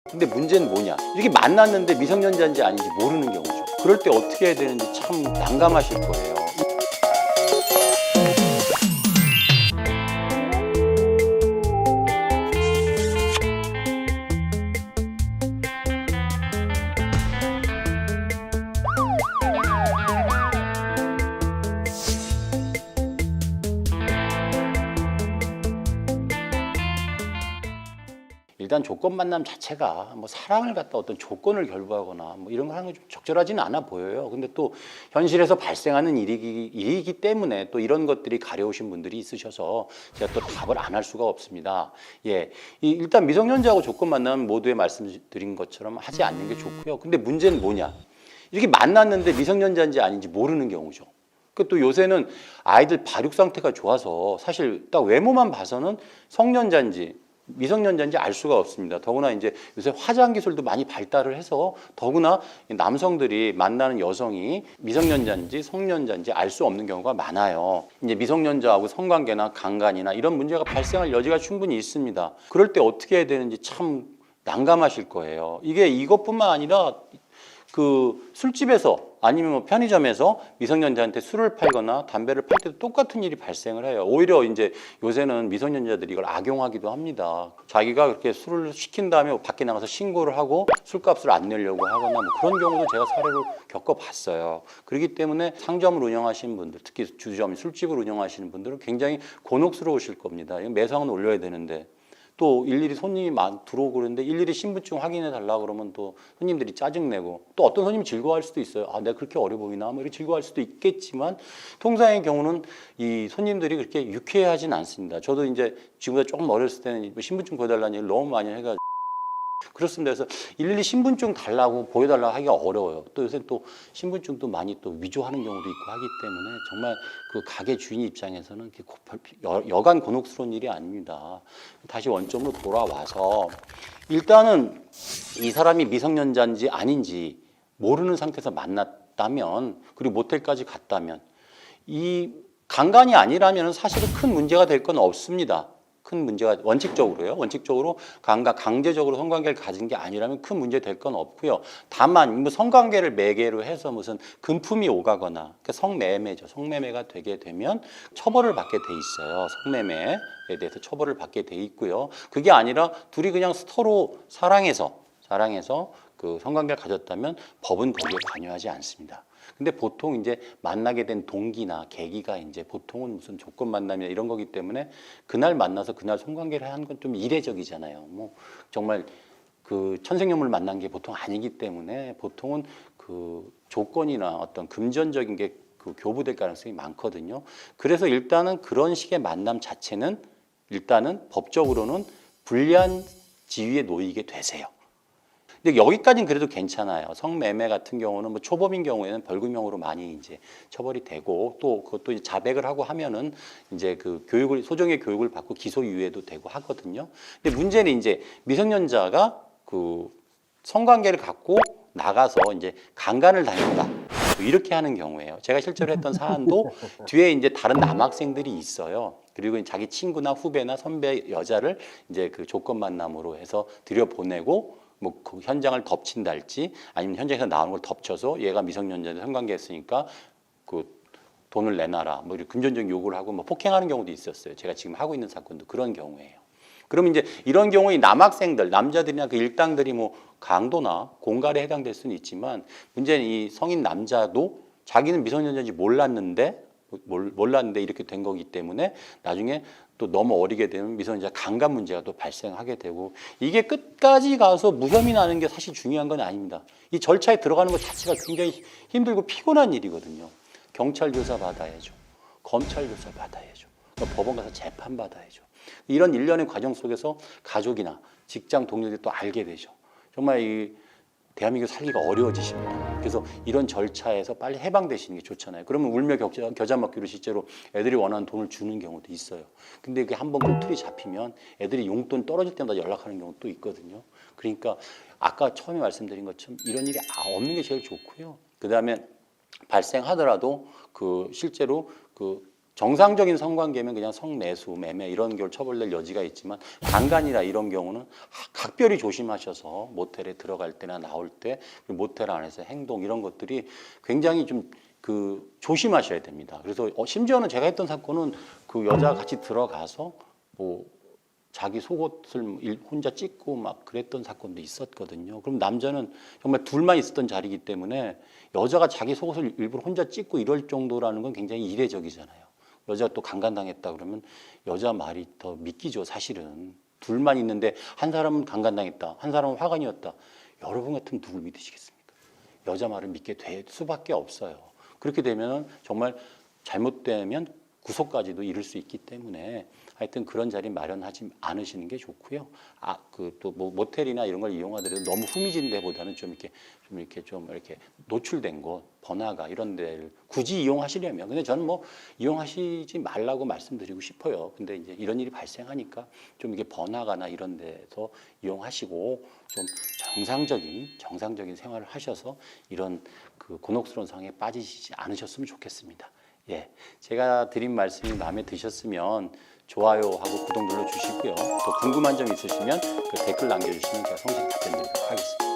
근데 문제는 뭐냐? 이렇게 만났는데 미성년자인지 아닌지 모르는 경우죠. 그럴 때 어떻게 해야 되는지 참 난감하실 거예요. 일단 조건 만남 자체가 뭐 사랑을 갖다 어떤 조건을 결부하거나 뭐 이런 걸 하는 게 좀 적절하지는 않아 보여요. 근데 또 현실에서 발생하는 일이기 때문에 또 이런 것들이 가려우신 분들이 있으셔서 제가 또 답을 안 할 수가 없습니다. 예, 일단 미성년자하고 조건 만나면 모두에 말씀드린 것처럼 하지 않는 게 좋고요. 근데 문제는 뭐냐? 이렇게 만났는데 미성년자인지 아닌지 모르는 경우죠. 또 요새는 아이들 발육 상태가 좋아서 사실 딱 외모만 봐서는 성년자인지 미성년자인지 알 수가 없습니다. 더구나 이제 요새 화장 기술도 많이 발달을 해서 더구나 남성들이 만나는 여성이 미성년자인지 성년자인지 알 수 없는 경우가 많아요. 이제 미성년자하고 성관계나 강간이나 이런 문제가 발생할 여지가 충분히 있습니다. 그럴 때 어떻게 해야 되는지 참 난감하실 거예요. 이게 이것뿐만 아니라 그 술집에서 아니면 뭐 편의점에서 미성년자한테 술을 팔거나 담배를 팔 때도 똑같은 일이 발생을 해요. 오히려 이제 요새는 미성년자들이 이걸 악용하기도 합니다. 자기가 그렇게 술을 시킨 다음에 밖에 나가서 신고를 하고 술값을 안 내려고 하거나 뭐 그런 경우도 제가 사례로 겪어봤어요. 그렇기 때문에 상점을 운영하시는 분들, 특히 주점, 술집을 운영하시는 분들은 굉장히 곤혹스러우실 겁니다. 매상은 올려야 되는데 또 일일이 손님이 들어오고 그러는데 일일이 신분증 확인해 달라고 그러면 또 손님들이 짜증내고 또 어떤 손님이 즐거워할 수도 있어요. 아, 내가 그렇게 어려 보이나? 뭐 이렇게 즐거워할 수도 있겠지만 통상의 경우는 이 손님들이 그렇게 유쾌하진 않습니다. 저도 이제 지금보다 조금 어렸을 때는 신분증 보여달라는 얘기를 너무 많이 해가지고 그렇습니다. 그래서 일일이 신분증 달라고 보여달라고 하기가 어려워요. 또 요새 또 신분증도 많이 또 위조하는 경우도 있고 하기 때문에 정말 그 가게 주인 입장에서는 여간 곤혹스러운 일이 아닙니다. 다시 원점으로 돌아와서 일단은 이 사람이 미성년자인지 아닌지 모르는 상태에서 만났다면 그리고 모텔까지 갔다면 이 강간이 아니라면 사실은 큰 문제가 될 건 없습니다. 큰 문제가 원칙적으로요. 원칙적으로 강제적으로 성관계를 가진 게 아니라면 큰 문제 될 건 없고요. 다만 뭐 성관계를 매개로 해서 무슨 금품이 오가거나 그러니까 성매매죠. 성매매가 되게 되면 처벌을 받게 돼 있어요. 성매매에 대해서 처벌을 받게 돼 있고요. 그게 아니라 둘이 그냥 서로 사랑해서 그 성관계를 가졌다면 법은 거기에 관여하지 않습니다. 근데 보통 이제 만나게 된 동기나 계기가 이제 보통은 무슨 조건 만남이나 이런 거기 때문에 그날 만나서 그날 성관계를 하는 건 좀 이례적이잖아요. 뭐 정말 그 천생연분을 만난 게 보통 아니기 때문에 보통은 그 조건이나 어떤 금전적인 게 그 교부될 가능성이 많거든요. 그래서 일단은 그런 식의 만남 자체는 일단은 법적으로는 불리한 지위에 놓이게 되세요. 근데 여기까지는 그래도 괜찮아요. 성매매 같은 경우는 뭐 초범인 경우에는 벌금형으로 많이 이제 처벌이 되고 또 그것도 이제 자백을 하고 하면은 이제 그 소정의 교육을 받고 기소유예도 되고 하거든요. 근데 문제는 이제 미성년자가 그 성관계를 갖고 나가서 이제 강간을 당했다. 이렇게 하는 경우예요. 제가 실제로 했던 사안도 뒤에 이제 다른 남학생들이 있어요. 그리고 자기 친구나 후배나 선배 여자를 이제 그 조건 만남으로 해서 들여보내고 뭐 그 현장을 덮친달지 아니면 현장에서 나오는 걸 덮쳐서 얘가 미성년자인데 성관계했으니까 그 돈을 내놔라 뭐 이렇게 금전적인 요구를 하고 뭐 폭행하는 경우도 있었어요. 제가 지금 하고 있는 사건도 그런 경우예요. 그러면 이제 이런 경우에 남학생들, 남자들이나 그 일당들이 뭐 강도나 공갈에 해당될 수는 있지만 문제는 이 성인 남자도 자기는 미성년자인지 몰랐는데 이렇게 된 거기 때문에 나중에 또 너무 어리게 되면 미성년자 강간 문제가 또 발생하게 되고 이게 끝까지 가서 무혐의 나는 게 사실 중요한 건 아닙니다. 이 절차에 들어가는 것 자체가 굉장히 힘들고 피곤한 일이거든요. 경찰 조사 받아야죠. 검찰 조사 받아야죠. 그러니까 법원 가서 재판 받아야죠. 이런 일련의 과정 속에서 가족이나 직장 동료들이 또 알게 되죠. 정말 이 대한민국 살기가 어려워지십니다. 그래서 이런 절차에서 빨리 해방되시는 게 좋잖아요. 그러면 울며 겨자 먹기로 실제로 애들이 원하는 돈을 주는 경우도 있어요. 근데 이게 한번 꼬투리 잡히면 애들이 용돈 떨어질 때마다 연락하는 경우도 있거든요. 그러니까 아까 처음에 말씀드린 것처럼 이런 일이 없는 게 제일 좋고요. 그 다음에 발생하더라도 그 실제로 그 정상적인 성관계면 그냥 성매수, 매매 이런 걸 처벌될 여지가 있지만 강간이나 이런 경우는 각별히 조심하셔서 모텔에 들어갈 때나 나올 때 모텔 안에서 행동 이런 것들이 굉장히 좀 조심하셔야 됩니다. 그래서 심지어는 제가 했던 사건은 그 여자 같이 들어가서 뭐 자기 속옷을 혼자 찢고 막 그랬던 사건도 있었거든요. 그럼 남자는 정말 둘만 있었던 자리이기 때문에 여자가 자기 속옷을 일부러 혼자 찢고 이럴 정도라는 건 굉장히 이례적이잖아요. 여자가 또 강간당했다 그러면 여자 말이 더 믿기죠, 사실은. 둘만 있는데 한 사람은 강간당했다, 한 사람은 화관이었다. 여러분 같으면 누굴 믿으시겠습니까? 여자 말을 믿게 될 수밖에 없어요. 그렇게 되면 정말 잘못되면 구속까지도 이를 수 있기 때문에 하여튼 그런 자리 마련하지 않으시는 게 좋고요. 또 뭐 모텔이나 이런 걸 이용하더라도 너무 후미진 데보다는 좀 이렇게 노출된 곳, 번화가 이런 데를 굳이 이용하시려면, 근데 저는 뭐 이용하시지 말라고 말씀드리고 싶어요. 근데 이제 이런 일이 발생하니까 좀 이게 번화가나 이런 데서 이용하시고 좀 정상적인 생활을 하셔서 이런 곤혹스러운 상황에 빠지시지 않으셨으면 좋겠습니다. 예, 제가 드린 말씀이 마음에 드셨으면 좋아요하고 구독 눌러주시고요. 또 궁금한 점 있으시면 댓글 남겨주시면 제가 성실히 답변드리도록 하겠습니다.